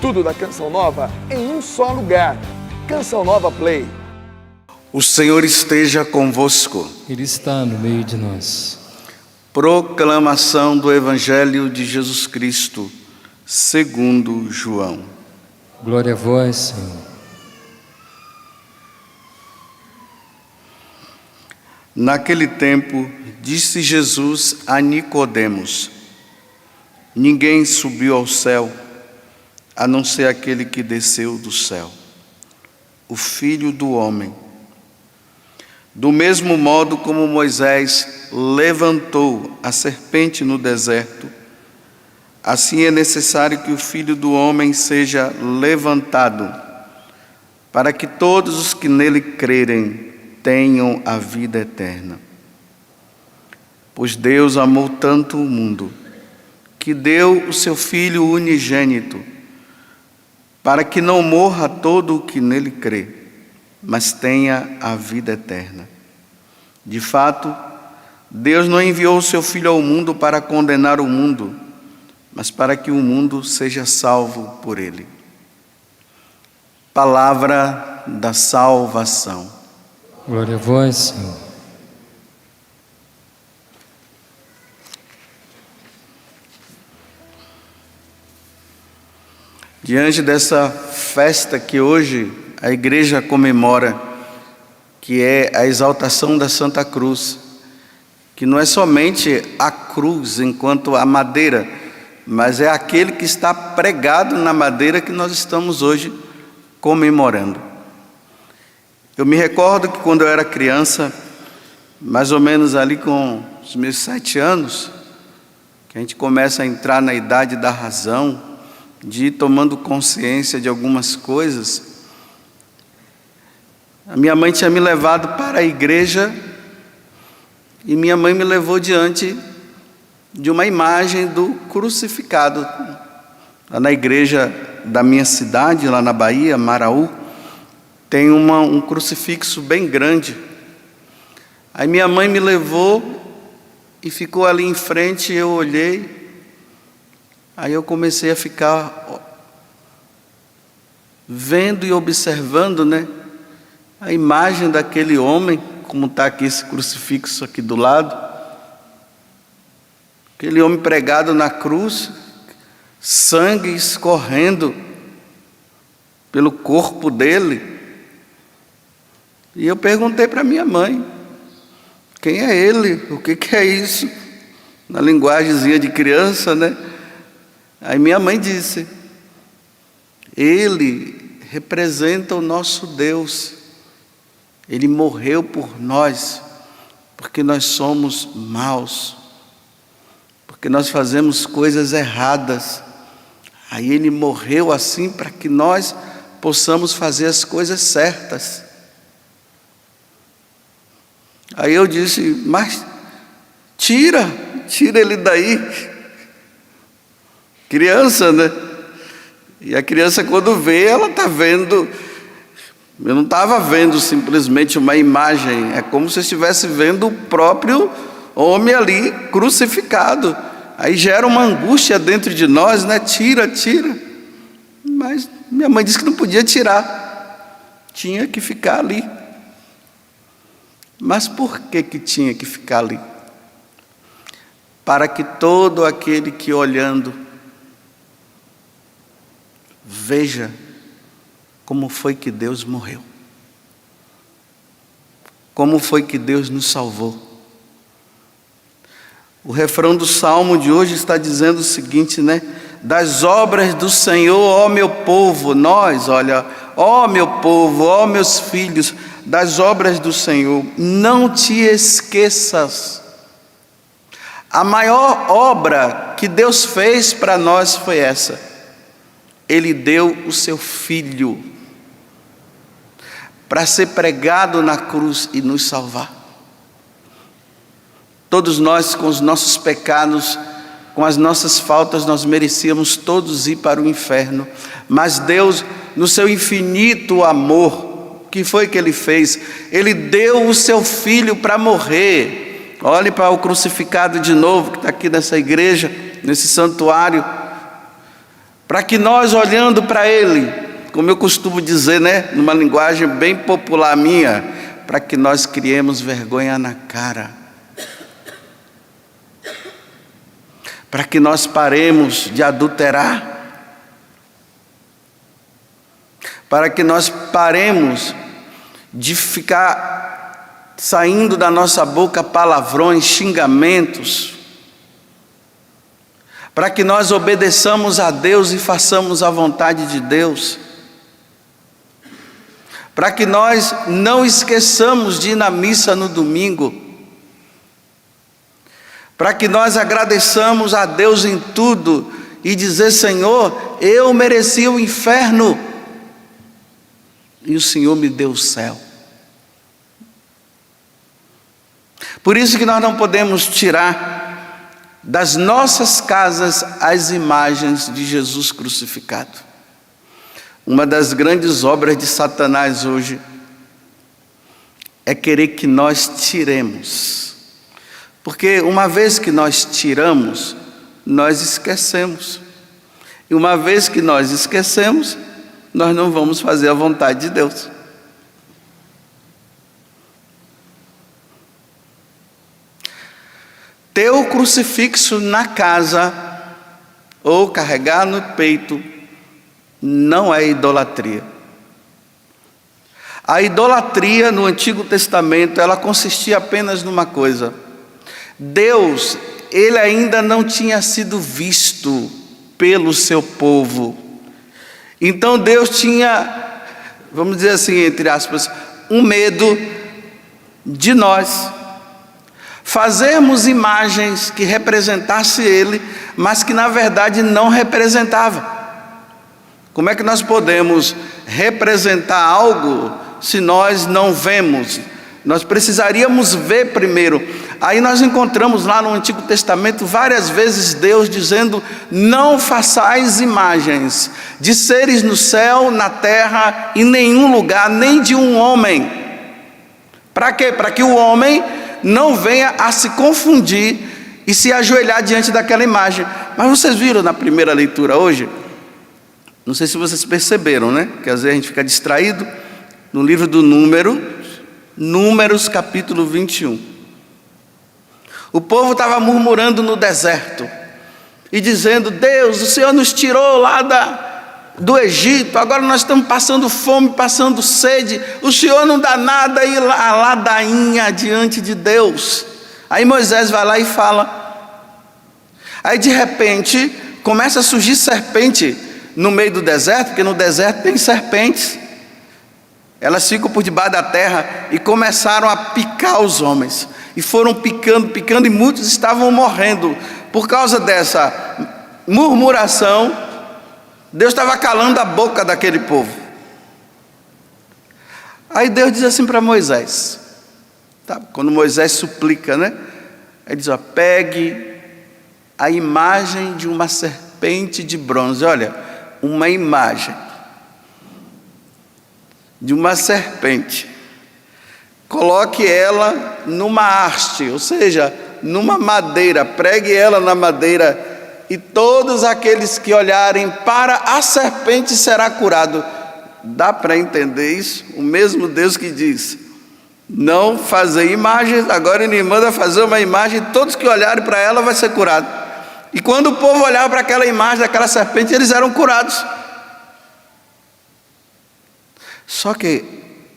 Tudo da Canção Nova em um só lugar. Canção Nova Play. O Senhor esteja convosco. Ele está no meio de nós. Proclamação do Evangelho de Jesus Cristo, segundo João. Glória a vós, Senhor. Naquele tempo, disse Jesus a Nicodemos: ninguém subiu ao céu, a não ser aquele que desceu do céu, o Filho do Homem. Do mesmo modo como Moisés levantou a serpente no deserto, assim é necessário que o Filho do Homem seja levantado, para que todos os que nele crerem tenham a vida eterna. Pois Deus amou tanto o mundo, que deu o seu Filho unigênito, para que não morra todo o que nele crê, mas tenha a vida eterna. De fato, Deus não enviou o seu Filho ao mundo para condenar o mundo, mas para que o mundo seja salvo por ele. Palavra da salvação. Glória a vós, Senhor. Diante dessa festa que hoje a igreja comemora, que é a exaltação da Santa Cruz, que não é somente a cruz enquanto a madeira, mas é aquele que está pregado na madeira que nós estamos hoje comemorando. Eu me recordo que quando eu era criança, mais ou menos ali com os meus 7 anos, que a gente começa a entrar na idade da razão, de ir tomando consciência de algumas coisas, a minha mãe tinha me levado para a igreja e minha mãe me levou diante de uma imagem do crucificado. Lá na igreja da minha cidade, lá na Bahia, Maraú, tem um crucifixo bem grande. Aí minha mãe me levou e ficou ali em frente, eu olhei. Aí eu comecei a ficar vendo e observando, a imagem daquele homem, como está aqui esse crucifixo aqui do lado. Aquele homem pregado na cruz, sangue escorrendo pelo corpo dele. E eu perguntei para minha mãe: quem é ele? O que é isso? Na linguagemzinha de criança, Aí minha mãe disse: ele representa o nosso Deus. Ele morreu por nós, porque nós somos maus, porque nós fazemos coisas erradas. Aí ele morreu assim para que nós possamos fazer as coisas certas. Aí eu disse: mas tira ele daí. Criança, E a criança, quando vê, ela está vendo. Eu não estava vendo simplesmente uma imagem, é como se eu estivesse vendo o próprio homem ali crucificado. Aí gera uma angústia dentro de nós, Tira. Mas minha mãe disse que não podia tirar, tinha que ficar ali. Mas por que tinha que ficar ali? Para que todo aquele que olhando veja como foi que Deus morreu, como foi que Deus nos salvou. O refrão do Salmo de hoje está dizendo o seguinte, das obras do Senhor, ó meu povo, ó meu povo, ó meus filhos, das obras do Senhor, não te esqueças. A maior obra que Deus fez para nós foi essa: Ele deu o seu Filho para ser pregado na cruz e nos salvar. Todos nós, com os nossos pecados, com as nossas faltas, nós merecíamos todos ir para o inferno. Mas Deus, no seu infinito amor, o que foi que Ele fez? Ele deu o seu Filho para morrer. Olhe para o crucificado de novo, que está aqui nessa igreja, nesse santuário. para que nós, olhando para Ele, como eu costumo dizer, né, numa linguagem bem popular minha, para que nós criemos vergonha na cara, para que nós paremos de adulterar, para que nós paremos de ficar saindo da nossa boca palavrões, xingamentos, para que nós obedeçamos a Deus e façamos a vontade de Deus, para que nós não esqueçamos de ir na missa no domingo, para que nós agradeçamos a Deus em tudo e dizer: Senhor, eu mereci o inferno e o Senhor me deu o céu. Por isso que nós não podemos tirar das nossas casas as imagens de Jesus crucificado. Uma das grandes obras de Satanás hoje é querer que nós tiremos. Porque uma vez que nós tiramos, nós esquecemos. E uma vez que nós esquecemos, nós não vamos fazer a vontade de Deus. Ter o crucifixo na casa ou carregar no peito não é idolatria. A idolatria no Antigo Testamento, ela consistia apenas numa coisa: Deus, Ele ainda não tinha sido visto pelo seu povo. Então Deus tinha, vamos dizer assim, entre aspas, um medo de nós fazermos imagens que representassem Ele, mas que na verdade não representava. Como é que nós podemos representar algo se nós não vemos? Nós precisaríamos ver primeiro. Aí nós encontramos lá no Antigo Testamento várias vezes Deus dizendo: não façais imagens de seres no céu, na terra, em nenhum lugar, nem de um homem. Para quê? Para que o homem não venha a se confundir e se ajoelhar diante daquela imagem. Mas vocês viram na primeira leitura hoje? Não sei se vocês perceberam, né? Que às vezes a gente fica distraído. No livro do Números capítulo 21. O povo estava murmurando no deserto e dizendo: Deus, o Senhor nos tirou lá do Egito, agora nós estamos passando fome, passando sede, o Senhor não dá nada, e a ladainha diante de Deus. Aí Moisés vai lá e fala. Aí de repente começa a surgir serpente no meio do deserto, porque no deserto tem serpentes. Elas ficam por debaixo da terra e começaram a picar os homens. E foram picando, e muitos estavam morrendo. Por causa dessa murmuração, Deus estava calando a boca daquele povo. Aí Deus diz assim para Moisés, tá? Quando Moisés suplica, né? Ele diz: ó, pegue a imagem de uma serpente de bronze. Olha, uma imagem de uma serpente, coloque ela numa haste, ou seja, numa madeira, pregue ela na madeira, e todos aqueles que olharem para a serpente será curado. Dá para entender isso? O mesmo Deus que diz: não fazer imagens, agora Ele manda fazer uma imagem, todos que olharem para ela vai ser curado. E quando o povo olhava para aquela imagem daquela serpente, eles eram curados. Só que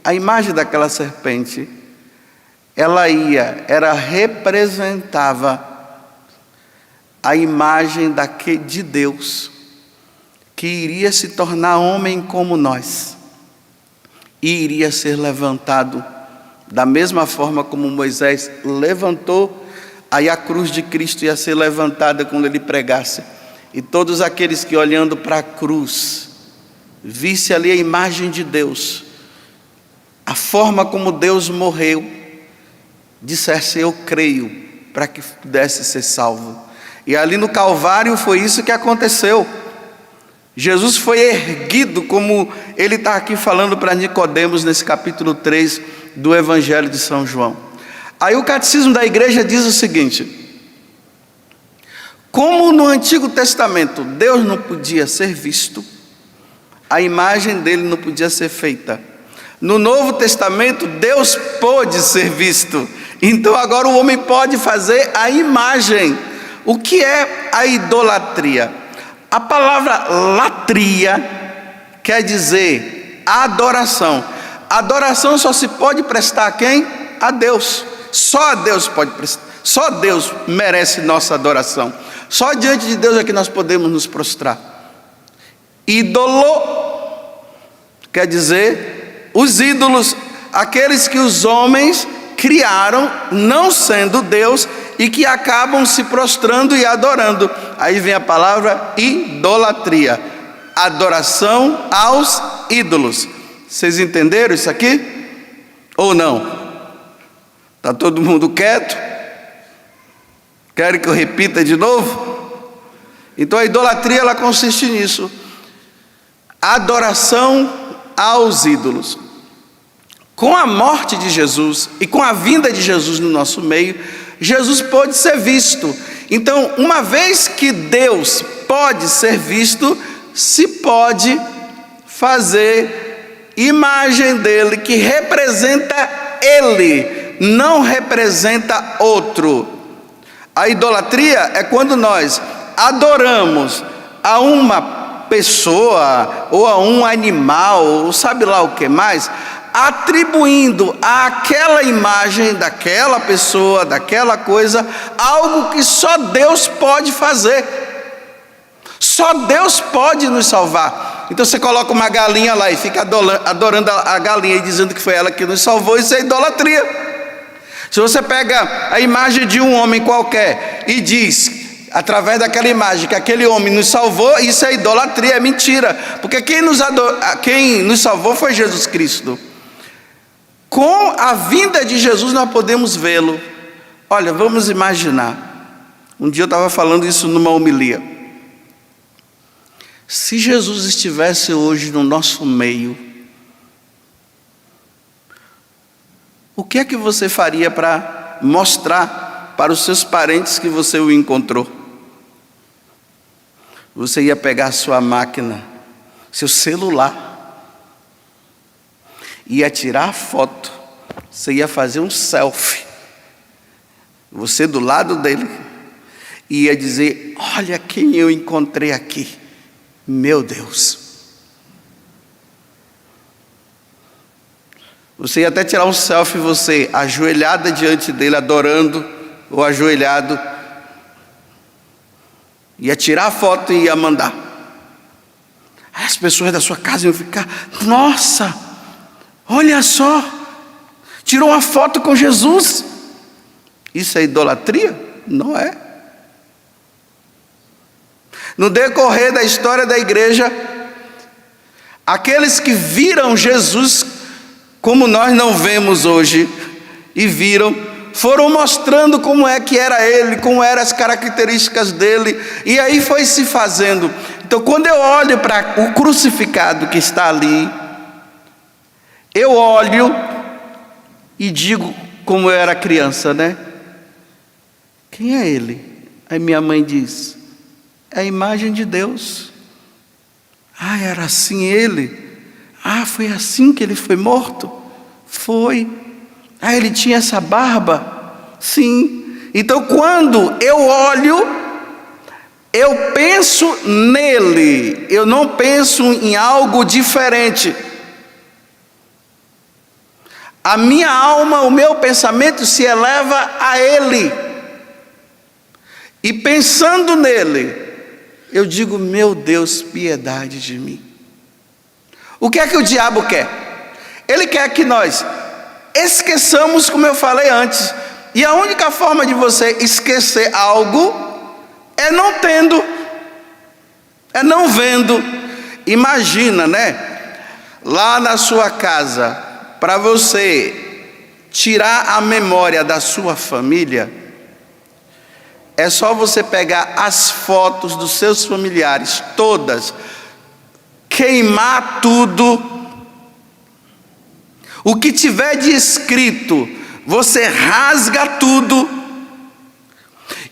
a imagem daquela serpente, ela representava a imagem de Deus, que iria se tornar homem como nós, e iria ser levantado da mesma forma como Moisés levantou. Aí a cruz de Cristo ia ser levantada quando Ele pregasse, e todos aqueles que olhando para a cruz visse ali a imagem de Deus, a forma como Deus morreu, dissesse: eu creio, para que pudesse ser salvo. E ali no Calvário foi isso que aconteceu. Jesus foi erguido, como ele está aqui falando para Nicodemos nesse capítulo 3 do Evangelho de São João. Aí o Catecismo da Igreja diz o seguinte: Como no Antigo Testamento Deus não podia ser visto, a imagem dele não podia ser feita. No Novo Testamento Deus pôde ser visto. Então agora o homem pode fazer a imagem. O que é a idolatria? A palavra latria quer dizer adoração. Adoração só se pode prestar a quem? A Deus. Só a Deus pode prestar. Só Deus merece nossa adoração. Só diante de Deus é que nós podemos nos prostrar. Ídolo quer dizer os ídolos, aqueles que os homens criaram, não sendo Deus, e que acabam se prostrando e adorando. Aí vem a palavra idolatria, adoração aos ídolos. Vocês entenderam isso aqui? Ou não? Está todo mundo quieto? Querem que eu repita de novo? Então a idolatria, ela consiste nisso: adoração aos ídolos. Com a morte de Jesus e com a vinda de Jesus no nosso meio, Jesus pôde ser visto. Então, uma vez que Deus pode ser visto, se pode fazer imagem dele que representa ele, não representa outro. A idolatria é quando nós adoramos a uma pessoa ou a um animal, ou sabe lá o que mais, atribuindo àquela imagem daquela pessoa, daquela coisa, algo que só Deus pode fazer. Só Deus pode nos salvar. Então você coloca uma galinha lá e fica adorando a galinha e dizendo que foi ela que nos salvou, isso é idolatria. Se você pega a imagem de um homem qualquer e diz, através daquela imagem, que aquele homem nos salvou, isso é idolatria, é mentira. Porque quem nos salvou foi Jesus Cristo. Com a vinda de Jesus nós podemos vê-lo. Olha, vamos imaginar. Um dia eu estava falando isso numa homilia. Se Jesus estivesse hoje no nosso meio, o que é que você faria para mostrar para os seus parentes que você o encontrou? Você ia pegar a sua máquina, seu celular, ia tirar a foto, você ia fazer um selfie, você do lado dele, e ia dizer: olha quem eu encontrei aqui, meu Deus. Você ia até tirar um selfie, você ajoelhada diante dele, adorando, ou ajoelhado, ia tirar a foto e ia mandar. Aí as pessoas da sua casa iam ficar: nossa, olha só, tirou uma foto com Jesus. Isso é idolatria? Não é. No decorrer da história da igreja, aqueles que viram Jesus como nós não vemos hoje, e viram, foram mostrando como é que era ele, como eram as características dele, e aí foi se fazendo. Então quando eu olho para o crucificado que está ali, eu olho e digo, como eu era criança, né? Quem é ele? Aí minha mãe diz: é a imagem de Deus. Ah, era assim ele? Ah, foi assim que ele foi morto? Foi. Ah, ele tinha essa barba? Sim. Então quando eu olho, eu penso nele, eu não penso em algo diferente. A minha alma, o meu pensamento se eleva a ele. E pensando nele, eu digo: meu Deus, piedade de mim. O que é que o diabo quer? Ele quer que nós esqueçamos, como eu falei antes. E a única forma de você esquecer algo é não tendo, é não vendo. Imagina, né? Lá na sua casa, para você tirar a memória da sua família, é só você pegar as fotos dos seus familiares, todas, queimar tudo. O que tiver de escrito, você rasga tudo.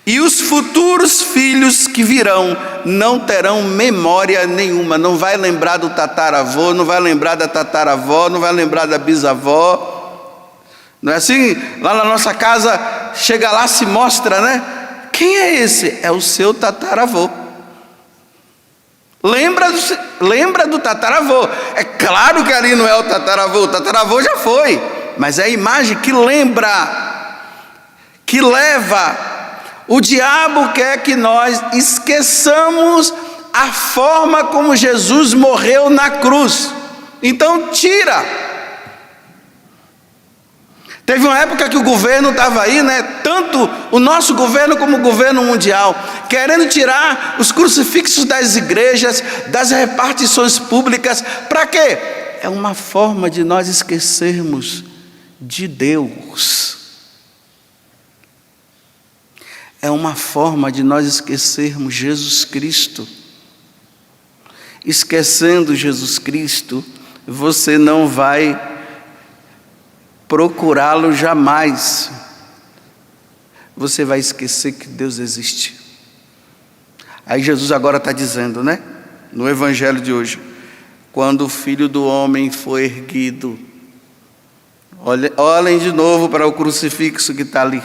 E os futuros filhos que virão não terão memória nenhuma. Não vai lembrar do tataravô, não vai lembrar da tataravó, não vai lembrar da bisavó. Não é assim? Lá na nossa casa, chega lá, se mostra, né? Quem é esse? É o seu tataravô. Lembra do tataravô. É claro que ali não é o tataravô já foi. Mas é a imagem que lembra, que leva. O diabo quer que nós esqueçamos a forma como Jesus morreu na cruz. Então tira. Teve uma época que o governo estava aí, né? Tanto o nosso governo como o governo mundial, querendo tirar os crucifixos das igrejas, das repartições públicas. Para quê? É uma forma de nós esquecermos de Deus. É uma forma de nós esquecermos Jesus Cristo. Esquecendo Jesus Cristo, você não vai procurá-lo jamais. Você vai esquecer que Deus existe. Aí Jesus agora está dizendo, né? No evangelho de hoje, quando o Filho do Homem foi erguido, olhem de novo para o crucifixo que está ali.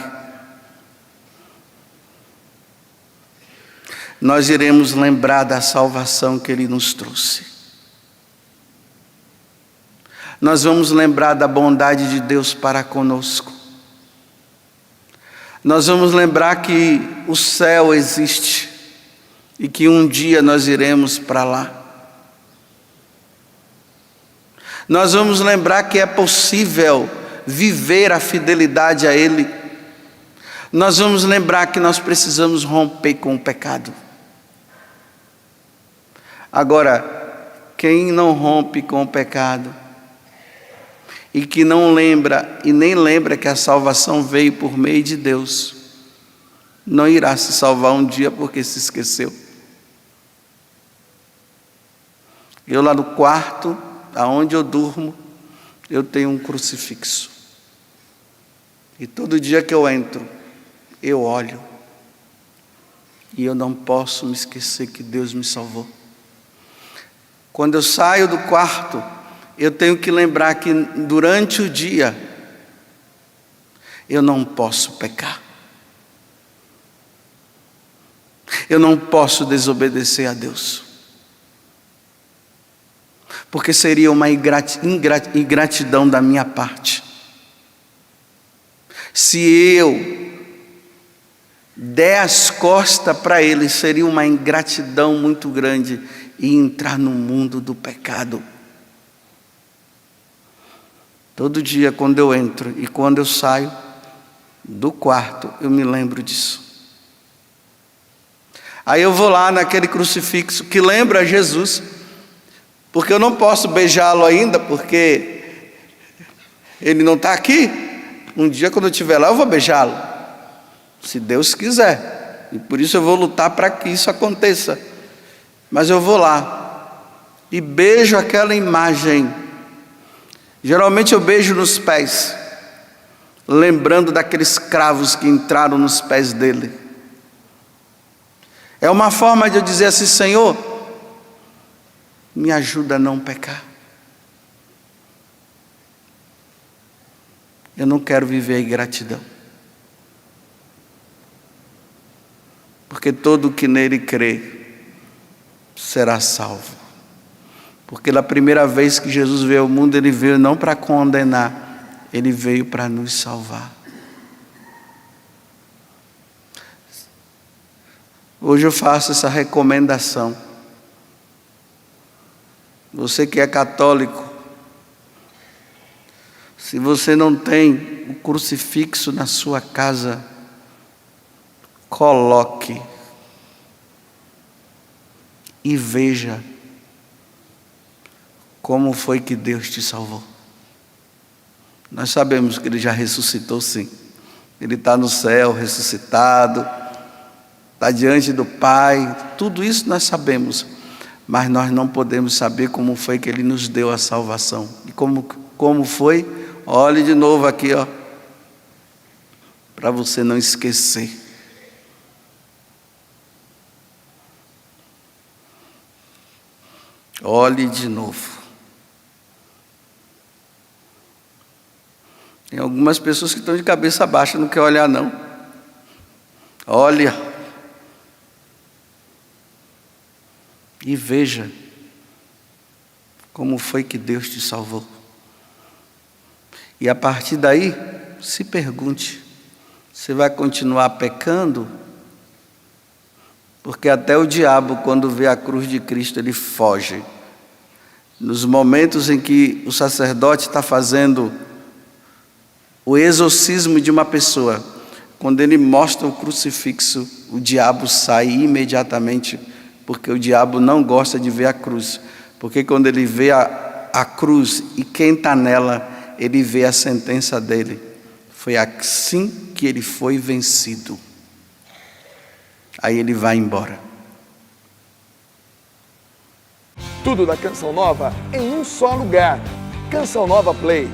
Nós iremos lembrar da salvação que Ele nos trouxe. Nós vamos lembrar da bondade de Deus para conosco. Nós vamos lembrar que o céu existe e que um dia nós iremos para lá. Nós vamos lembrar que é possível viver a fidelidade a Ele. Nós vamos lembrar que nós precisamos romper com o pecado. Agora, quem não rompe com o pecado e que não lembra e nem lembra que a salvação veio por meio de Deus, não irá se salvar um dia porque se esqueceu. Eu lá no quarto, aonde eu durmo, eu tenho um crucifixo. E todo dia que eu entro, eu olho. E eu não posso me esquecer que Deus me salvou. Quando eu saio do quarto, eu tenho que lembrar que durante o dia, eu não posso pecar. Eu não posso desobedecer a Deus. Porque seria uma ingratidão da minha parte. Se eu der as costas para Ele, seria uma ingratidão muito grande e entrar no mundo do pecado. Todo dia quando eu entro e quando eu saio do quarto, eu me lembro disso. Aí eu vou lá naquele crucifixo que lembra Jesus, porque eu não posso beijá-lo ainda, porque ele não está aqui. Um dia quando eu estiver lá eu vou beijá-lo, se Deus quiser, e por isso eu vou lutar para que isso aconteça. Mas eu vou lá e beijo aquela imagem. Geralmente eu beijo nos pés, lembrando daqueles cravos que entraram nos pés dele. É uma forma de eu dizer assim: Senhor, me ajuda a não pecar. Eu não quero viver a ingratidão. Porque todo que nele crê será salvo. Porque na primeira vez que Jesus veio ao mundo, Ele veio não para condenar, Ele veio para nos salvar. Hoje eu faço essa recomendação. Você que é católico, se você não tem o crucifixo na sua casa, coloque e veja como foi que Deus te salvou. Nós sabemos que Ele já ressuscitou, sim. Ele está no céu, ressuscitado, está diante do Pai. Tudo isso nós sabemos, mas nós não podemos saber como foi que Ele nos deu a salvação. E como foi? Olhe de novo aqui, ó, para você não esquecer. Olhe de novo. Tem algumas pessoas que estão de cabeça baixa, não quer olhar não. Olha. E veja como foi que Deus te salvou. E a partir daí, se pergunte, você vai continuar pecando? Porque até o diabo, quando vê a cruz de Cristo, ele foge. Nos momentos em que o sacerdote está fazendo o exorcismo de uma pessoa, quando ele mostra o crucifixo, o diabo sai imediatamente, porque o diabo não gosta de ver a cruz. Porque quando ele vê a cruz e quem está nela, ele vê a sentença dele. Foi assim que ele foi vencido. Aí ele vai embora. Tudo da Canção Nova em um só lugar. Canção Nova Play.